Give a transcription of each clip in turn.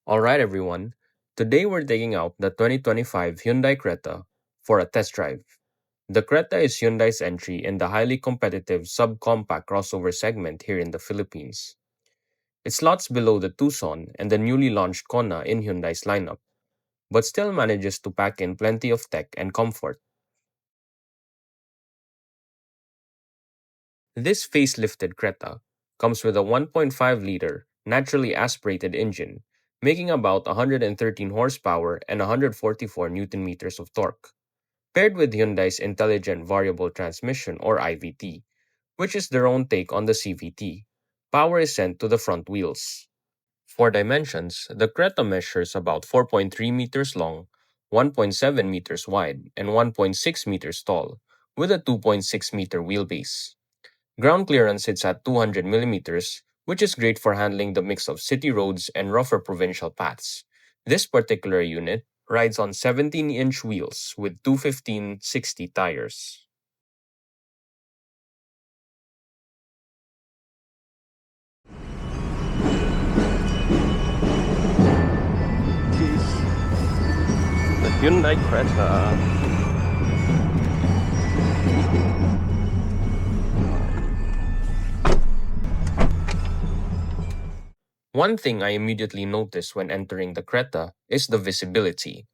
Alright everyone, today we're taking out the 2025 Hyundai Creta for a test drive. The Creta is Hyundai's entry in the highly competitive subcompact crossover segment here in the Philippines. It slots below the Tucson and the newly launched Kona in Hyundai's lineup, but still manages to pack in plenty of tech and comfort. This facelifted Creta comes with a 1.5-liter naturally aspirated engine, making about 113 horsepower and 144 newton meters of torque, paired with Hyundai's Intelligent Variable Transmission or IVT, which is their own take on the CVT. Power is sent to the front wheels. For dimensions, the Creta measures about 4.3 meters long, 1.7 meters wide, and 1.6 meters tall, with a 2.6-meter wheelbase. Ground clearance sits at 200 millimeters, which is great for handling the mix of city roads and rougher provincial paths. This particular unit rides on 17-inch wheels with 215/60 tires. The Hyundai Creta. One thing I immediately noticed when entering the Creta is the visibility.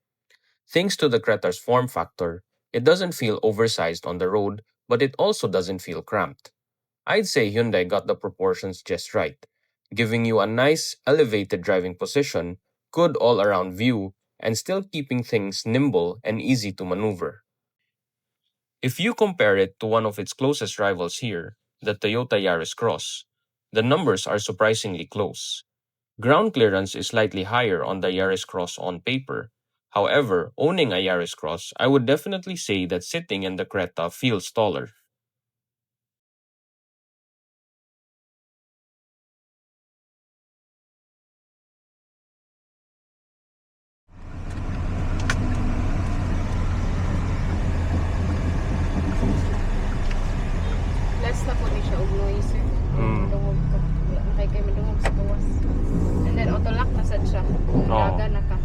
Thanks to the Creta's form factor, it doesn't feel oversized on the road, but it also doesn't feel cramped. I'd say Hyundai got the proportions just right, giving you a nice, elevated driving position, good all around view, and still keeping things nimble and easy to maneuver. If you compare it to one of its closest rivals here, the Toyota Yaris Cross, the numbers are surprisingly close. Ground clearance is slightly higher on the Yaris Cross on paper. However, owning a Yaris Cross, I would definitely say that sitting in the Creta feels taller. Less na po ni siya og noise sir. Madungog ka. Wala na kay madungog sa gawas. And then auto lock na sad siya. Laga na ka.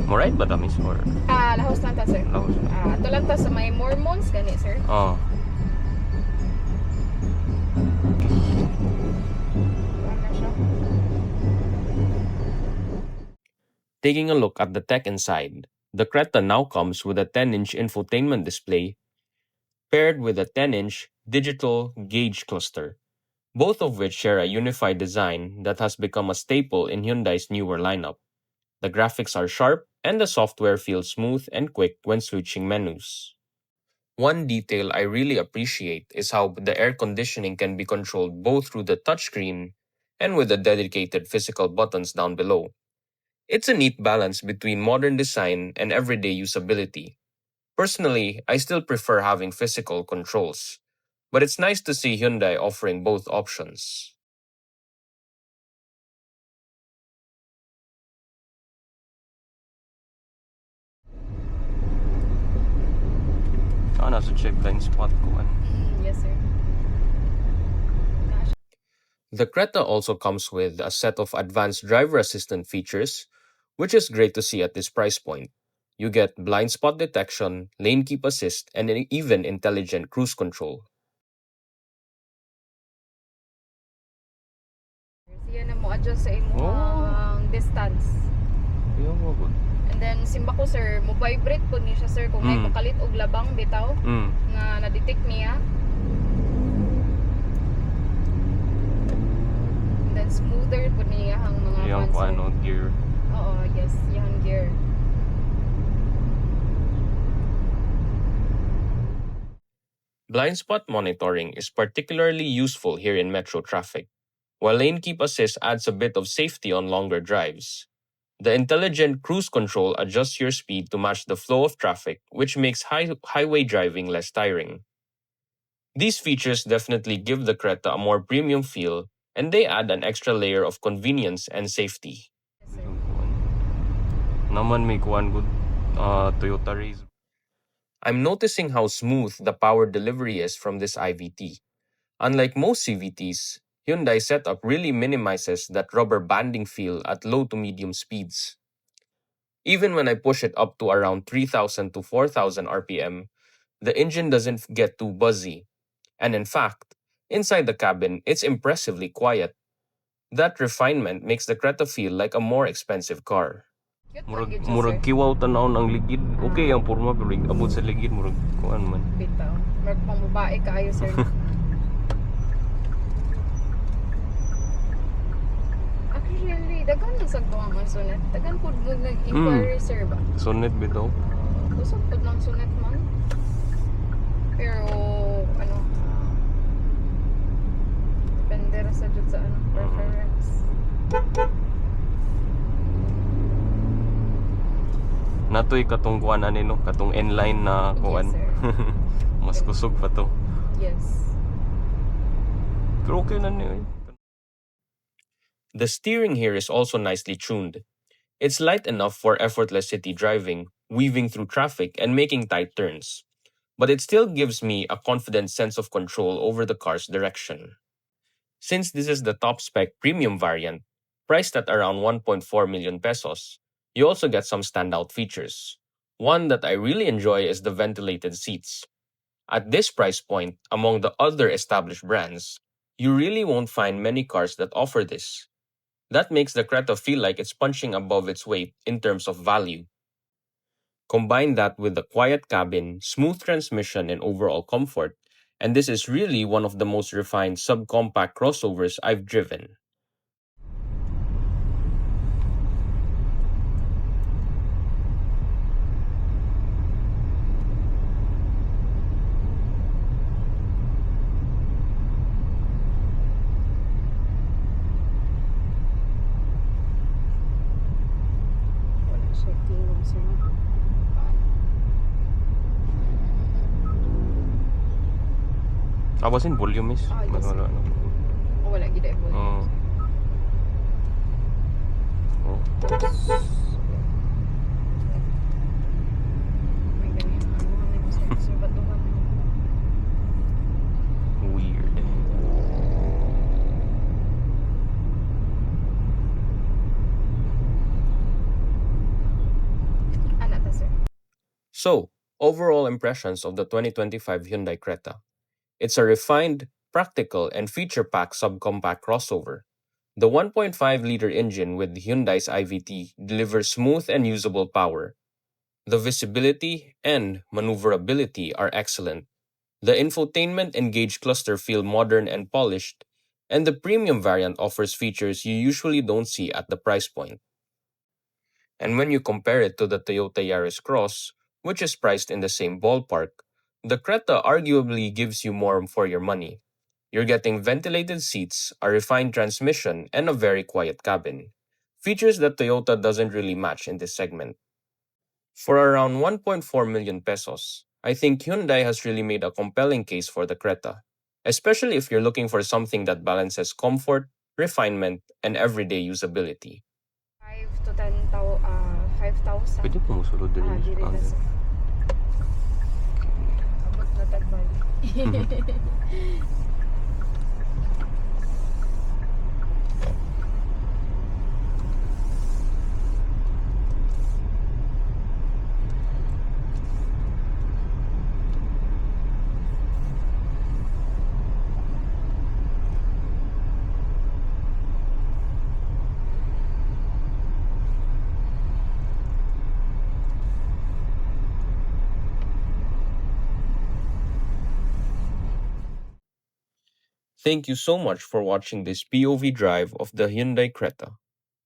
Alright ba tamis or? Lahos lang ta sir. Lahos na. Ato lang ta sa may Mormons gani sir. Oh. Ano siya? Taking a look at the tech inside, the Creta now comes with a 10-inch infotainment display paired with a 10-inch digital gauge cluster, both of which share a unified design that has become a staple in Hyundai's newer lineup. The graphics are sharp and the software feels smooth and quick when switching menus. One detail I really appreciate is how the air conditioning can be controlled both through the touchscreen and with the dedicated physical buttons down below. It's a neat balance between modern design and everyday usability. Personally, I still prefer having physical controls, but it's nice to see Hyundai offering both options. Sana sa check blind spot ko. Yes sir. The Creta also comes with a set of advanced driver assistant features, which is great to see at this price point. You get blind spot detection, lane keep assist, and even intelligent cruise control. Siya na mo adjust sa imong distance. And then simba ko sir, mo vibrate po ni siya sir kung may pakalit og labang bitaw nga na-detect niya. And then smoother po niya ang mga Gear. Oo, yes, yung gear. Blind spot monitoring is particularly useful here in metro traffic, while lane keep assist adds a bit of safety on longer drives. The intelligent cruise control adjusts your speed to match the flow of traffic, which makes highway driving less tiring. These features definitely give the Creta a more premium feel, and they add an extra layer of convenience and safety. Yes, sir. Naman may kuan good Toyota Race. I'm noticing how smooth the power delivery is from this IVT. Unlike most CVTs, Hyundai's setup really minimizes that rubber banding feel at low to medium speeds. Even when I push it up to around 3000 to 4000 RPM, the engine doesn't get too buzzy. And in fact, inside the cabin, it's impressively quiet. That refinement makes the Creta feel like a more expensive car. Murag kiwaw tanawon ang ligid. Okay ang porma pero abot sa ligid murag kuan man. Bitaw. Murag pang babae kaayo sir. Actually, daghan lang sa tuwang ang sunet. Daghan po nag-inquiry sir ba? Sunet bitaw. Usap po ng sunet man. Pero ano, depende ra sa jud sa ano, preference. Natoy katong kuan ani no, katong inline na kuan. Yes, Mas kusog pa to. Yes. Pero okay na niya. The steering here is also nicely tuned. It's light enough for effortless city driving, weaving through traffic, and making tight turns. But it still gives me a confident sense of control over the car's direction. Since this is the top spec premium variant, priced at around 1.4 million pesos, you also get some standout features. One that I really enjoy is the ventilated seats. At this price point, among the other established brands, you really won't find many cars that offer this. That makes the Creta feel like it's punching above its weight in terms of value. Combine that with the quiet cabin, smooth transmission, and overall comfort, and this is really one of the most refined subcompact crossovers I've driven. Wala siya tingog sir. Awasin volume is. Yes. Wala gid ay volume. May ganyan ano sa batuhan. Weird. Ana ta sir. So, overall impressions of the 2025 Hyundai Creta. It's a refined, practical, and feature-packed subcompact crossover. The 1.5-liter engine with Hyundai's IVT delivers smooth and usable power. The visibility and maneuverability are excellent. The infotainment and gauge cluster feel modern and polished, and the premium variant offers features you usually don't see at the price point. And when you compare it to the Toyota Yaris Cross, which is priced in the same ballpark, the Creta arguably gives you more for your money. You're getting ventilated seats, a refined transmission, and a very quiet cabin. Features that Toyota doesn't really match in this segment. For around 1.4 million pesos, I think Hyundai has really made a compelling case for the Creta, especially if you're looking for something that balances comfort, refinement, and everyday usability. 5 to 5,000. Pwede po musulod din. Dili na sir. Abot na tagbali. Thank you so much for watching this POV drive of the Hyundai Creta.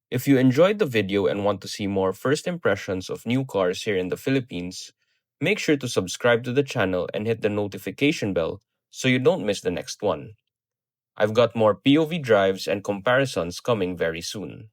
If you enjoyed the video and want to see more first impressions of new cars here in the Philippines, make sure to subscribe to the channel and hit the notification bell so you don't miss the next one. I've got more POV drives and comparisons coming very soon.